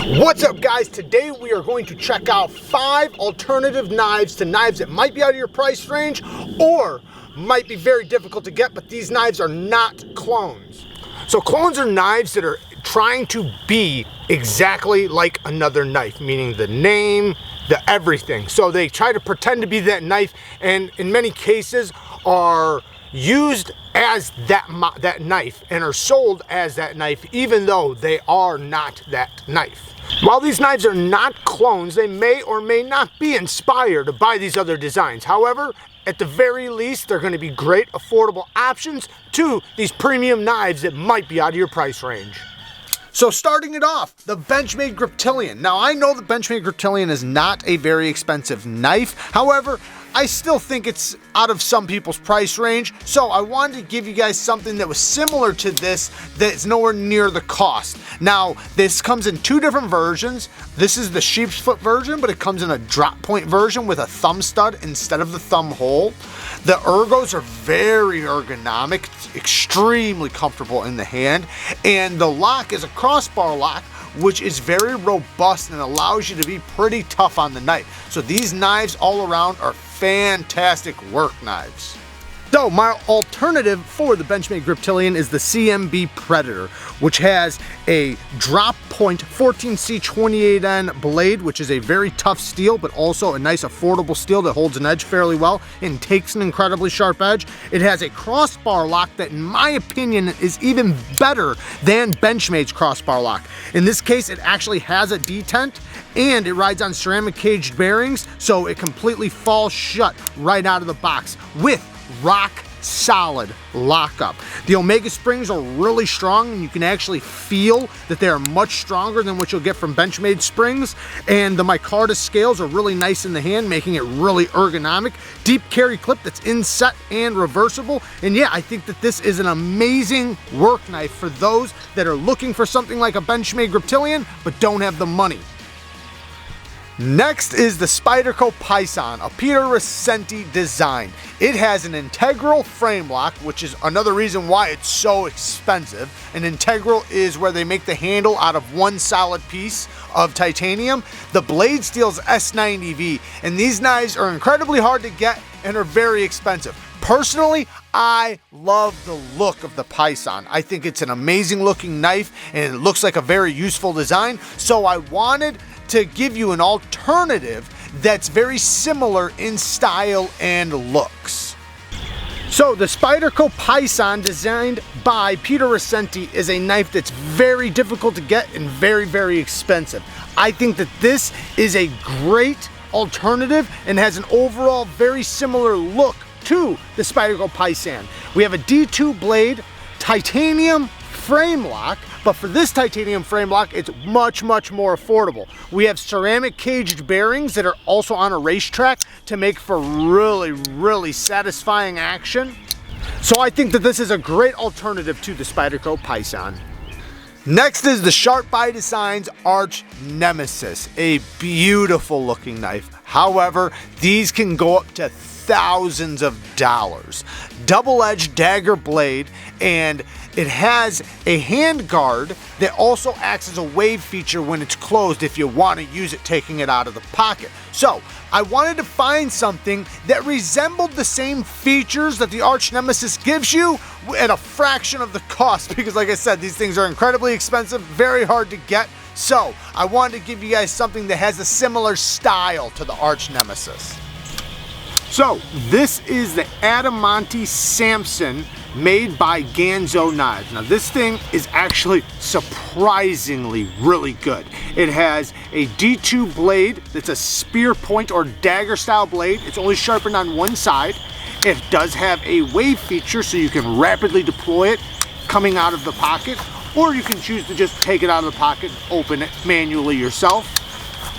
What's up, guys? Today we are going to check out 5 alternative knives to knives that might be out of your price range or might be very difficult to get, but these knives are not clones. So clones are knives that are trying to be exactly like another knife, meaning the name, the everything. So they try to pretend to be that knife, and in many cases are used as that knife and are sold as that knife, even though they are not that knife. While these knives are not clones, they may or may not be inspired by these other designs. However, at the very least, they're going to be great affordable options to these premium knives that might be out of your price range. So starting it off, the Benchmade Griptilian. Now I know the Benchmade Griptilian is not a very expensive knife. However, I still think it's out of some people's price range. So I wanted to give you guys something that was similar to this that's nowhere near the cost. Now, this comes in 2 different versions. This is the sheep's foot version, but it comes in a drop point version with a thumb stud instead of the thumb hole. The ergos are very ergonomic, extremely comfortable in the hand, and the lock is a crossbar lock, which is very robust and allows you to be pretty tough on the knife. So these knives all around are fantastic work knives. So my alternative for the Benchmade Griptilian is the CMB Predator, which has a drop point 14C28N blade, which is a very tough steel, but also a nice affordable steel that holds an edge fairly well and takes an incredibly sharp edge. It has a crossbar lock that, in my opinion, is even better than Benchmade's crossbar lock. In this case, it actually has a detent, and it rides on ceramic caged bearings, so it completely falls shut right out of the box with rock solid lockup. The Omega springs are really strong, and you can actually feel that they are much stronger than what you'll get from Benchmade springs, and the micarta scales are really nice in the hand, making it really ergonomic. Deep carry clip that's inset and reversible, and yeah, I think that this is an amazing work knife for those that are looking for something like a Benchmade Griptilian but don't have the money. Next is the Spyderco Python, a Peter Recenti design. It has an integral frame lock, which is another reason why it's so expensive. An integral is where they make the handle out of one solid piece of titanium. The blade steel is S90V, and these knives are incredibly hard to get and are very expensive. Personally, I love the look of the Python. I think it's an amazing looking knife, and it looks like a very useful design, so I wanted to give you an alternative that's very similar in style and looks. So the Spyderco Python, designed by Peter Recenti, is a knife that's very difficult to get and very, very expensive. I think that this is a great alternative and has an overall very similar look to the Spyderco Python. We have a D2 blade, titanium frame lock, but for this titanium frame lock, it's much, much more affordable. We have ceramic caged bearings that are also on a racetrack to make for really, really satisfying action. So I think that this is a great alternative to the Spyderco Python. Next is the Sharp by Designs Arch Nemesis, a beautiful looking knife. However, these can go up to thousands of dollars. Double-edged dagger blade, and it has a hand guard that also acts as a wave feature when it's closed if you want to use it taking it out of the pocket. So I wanted to find something that resembled the same features that the Arch Nemesis gives you at a fraction of the cost, because like I said, these things are incredibly expensive, very hard to get. So I wanted to give you guys something that has a similar style to the Arch Nemesis. So this is the ADIMANTI Sampson, made by Ganzo Knives. Now this thing is actually surprisingly really good. It has a D2 blade that's a spear point or dagger style blade. It's only sharpened on one side. It does have a wave feature, so you can rapidly deploy it coming out of the pocket, or you can choose to just take it out of the pocket, open it manually yourself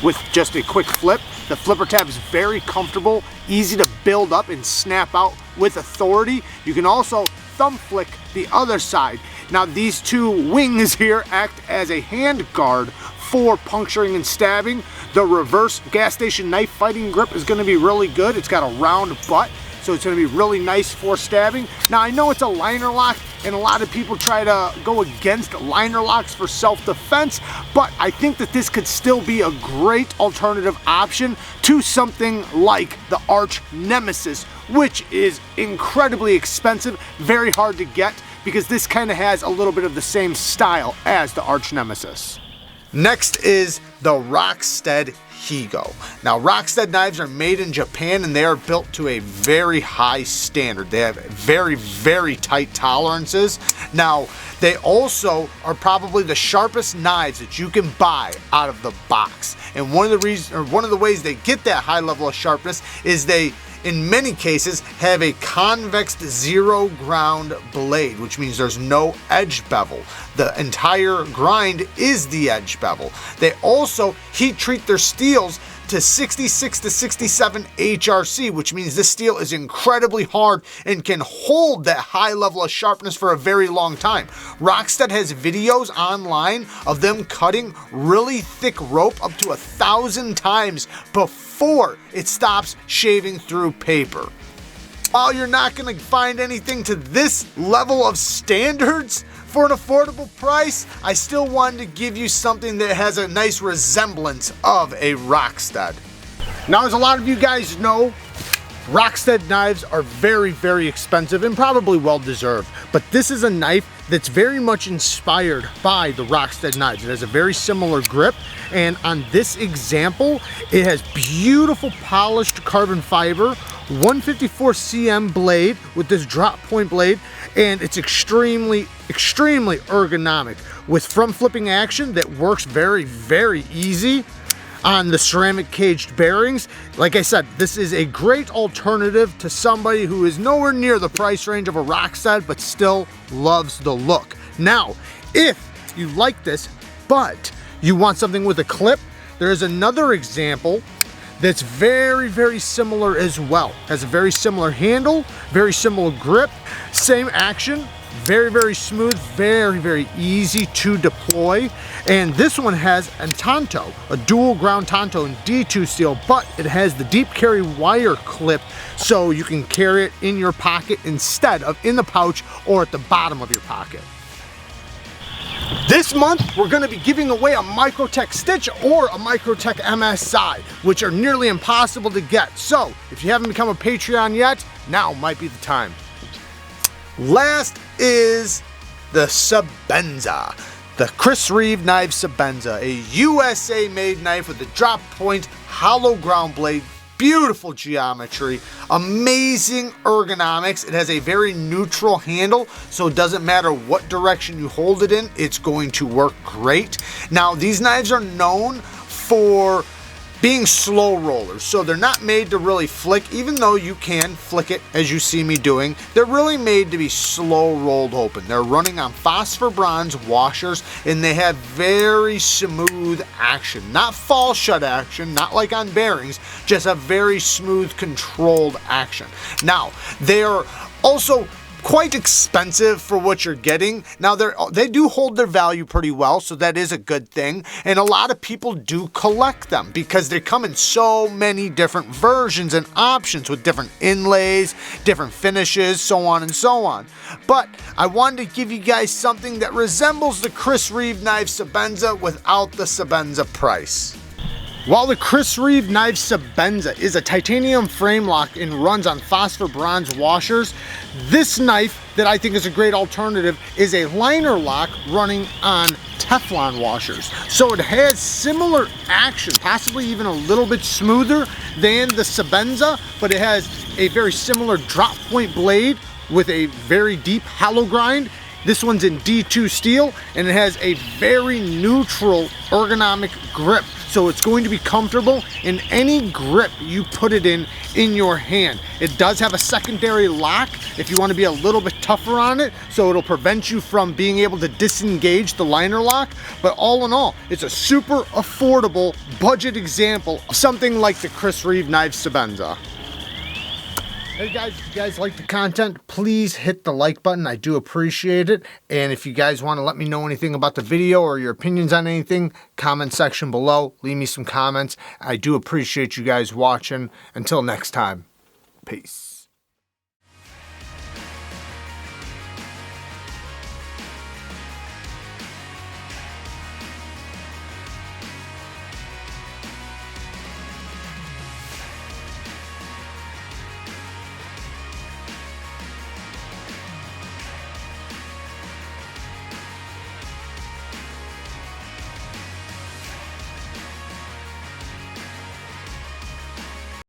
with just a quick flip. The flipper tab is very comfortable, easy to build up and snap out with authority. You can also thumb flick the other side. Now these 2 wings here act as a hand guard for puncturing and stabbing. The reverse gas station knife fighting grip is going to be really good. It's got a round butt, so it's going to be really nice for stabbing. Now I know it's a liner lock, and a lot of people try to go against liner locks for self-defense, but I think that this could still be a great alternative option to something like the Arch Nemesis, which is incredibly expensive, very hard to get, because this kind of has a little bit of the same style as the Arch Nemesis. Next is the Rockstead Higo. Now, Rockstead knives are made in Japan, and they are built to a very high standard. They have very, very tight tolerances. Now, they also are probably the sharpest knives that you can buy out of the box. And one of the ways they get that high level of sharpness is they, in many cases, have a convex zero ground blade, which means there's no edge bevel. The entire grind is the edge bevel. They also heat treat their steels to 66 to 67 HRC, which means this steel is incredibly hard and can hold that high level of sharpness for a very long time. Rockstead has videos online of them cutting really thick rope up to 1,000 times before it stops shaving through paper. While you're not going to find anything to this level of standards for an affordable price, I still wanted to give you something that has a nice resemblance of a Rockstead. Now, as a lot of you guys know, Rockstead knives are very, very expensive and probably well deserved, but this is a knife that's very much inspired by the Rockstead knives. It has a very similar grip, and on this example, it has beautiful polished carbon fiber, 154 cm blade with this drop point blade, and it's extremely ergonomic with front flipping action that works very, very easy on the ceramic caged bearings. Like I said, this is a great alternative to somebody who is nowhere near the price range of a Rockstead but still loves the look. Now, if you like this but you want something with a clip, there is another example that's very, very similar as well. Has a very similar handle, very similar grip, same action, very, very smooth, very, very easy to deploy. And this one has Antanto, a dual ground Tanto in D2 steel, but it has the deep carry wire clip, so you can carry it in your pocket instead of in the pouch or at the bottom of your pocket. This month, we're going to be giving away a Microtech Stitch or a Microtech MSI, which are nearly impossible to get. So, if you haven't become a Patreon yet, now might be the time. Last is the Sebenza, the Chris Reeve knife Sebenza, a USA made knife with a drop point, hollow ground blade, beautiful geometry, amazing ergonomics. It has a very neutral handle, so it doesn't matter what direction you hold it in, it's going to work great. Now, these knives are known for being slow rollers, so they're not made to really flick, even though you can flick it as you see me doing. They're really made to be slow rolled open. They're running on phosphor bronze washers, and they have very smooth action, not fall shut action, not like on bearings, just a very smooth controlled action. Now, they're also quite expensive for what you're getting. Now, they do hold their value pretty well, so that is a good thing. And a lot of people do collect them because they come in so many different versions and options with different inlays, different finishes, so on and so on. But I wanted to give you guys something that resembles the Chris Reeve knife Sebenza without the Sebenza price. While the Chris Reeve knife Sebenza is a titanium frame lock and runs on phosphor bronze washers, this knife that I think is a great alternative is a liner lock running on Teflon washers. So it has similar action, possibly even a little bit smoother than the Sebenza, but it has a very similar drop point blade with a very deep hollow grind. This one's in D2 steel, and it has a very neutral ergonomic grip. So it's going to be comfortable in any grip you put it in your hand. It does have a secondary lock if you want to be a little bit tougher on it, so it'll prevent you from being able to disengage the liner lock. But all in all, it's a super affordable budget example of something like the Chris Reeve knife Sebenza. Hey guys, if you guys like the content, please hit the like button. I do appreciate it. And if you guys want to let me know anything about the video or your opinions on anything, comment section below. Leave me some comments. I do appreciate you guys watching. Until next time, peace.